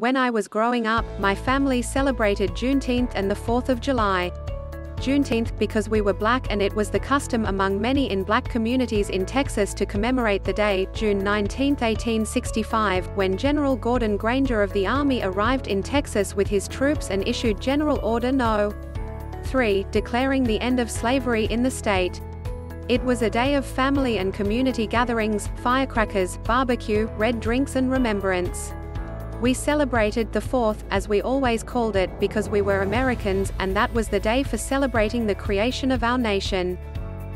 When I was growing up, my family celebrated Juneteenth and the 4th of July. Juneteenth, because we were black and it was the custom among many in black communities in Texas to commemorate the day, June 19, 1865, when General Gordon Granger of the Army arrived in Texas with his troops and issued General Order No. 3, declaring the end of slavery in the state. It was a day of family and community gatherings, firecrackers, barbecue, red drinks and remembrance. We celebrated the 4th, as we always called it, because we were Americans, and that was the day for celebrating the creation of our nation.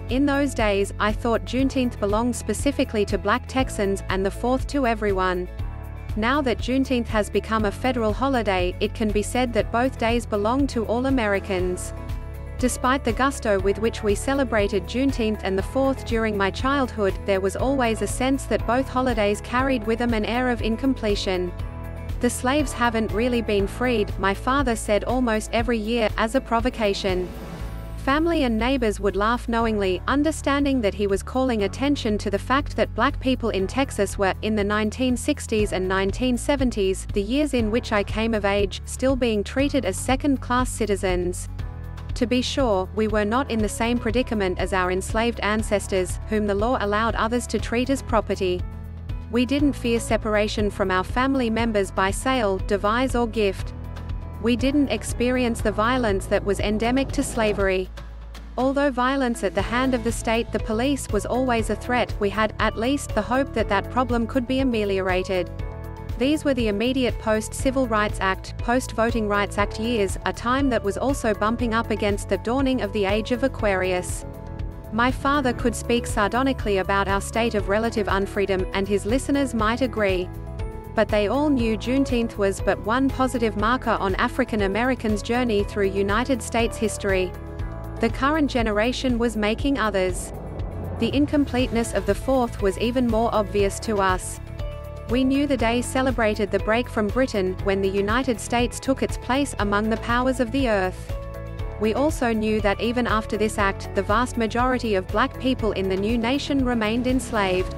In those days, I thought Juneteenth belonged specifically to Black Texans, and the 4th to everyone. Now that Juneteenth has become a federal holiday, it can be said that both days belong to all Americans. Despite the gusto with which we celebrated Juneteenth and the 4th during my childhood, there was always a sense that both holidays carried with them an air of incompletion. The slaves haven't really been freed, my father said almost every year, as a provocation. Family and neighbors would laugh knowingly, understanding that he was calling attention to the fact that black people in Texas were, in the 1960s and 1970s, the years in which I came of age, still being treated as second-class citizens. To be sure, we were not in the same predicament as our enslaved ancestors, whom the law allowed others to treat as property. We didn't fear separation from our family members by sale, devise or gift. We didn't experience the violence that was endemic to slavery. Although violence at the hand of the state, the police, was always a threat, we had, at least, the hope that that problem could be ameliorated. These were the immediate post-Civil Rights Act, post-Voting Rights Act years, a time that was also bumping up against the dawning of the Age of Aquarius. My father could speak sardonically about our state of relative unfreedom, and his listeners might agree. But they all knew Juneteenth was but one positive marker on African Americans' journey through United States history. The current generation was making others. The incompleteness of the 4th was even more obvious to us. We knew the day celebrated the break from Britain, when the United States took its place among the powers of the earth. We also knew that even after this act, the vast majority of black people in the new nation remained enslaved.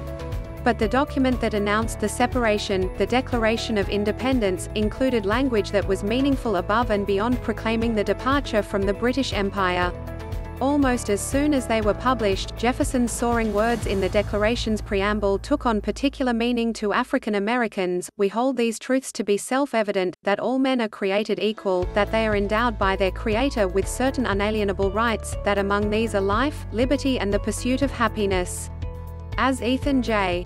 But the document that announced the separation, the Declaration of Independence, included language that was meaningful above and beyond proclaiming the departure from the British Empire. Almost as soon as they were published, Jefferson's soaring words in the Declaration's preamble took on particular meaning to African Americans. We hold these truths to be self-evident, that all men are created equal, that they are endowed by their Creator with certain unalienable rights, that among these are life, liberty and the pursuit of happiness. As Ethan J.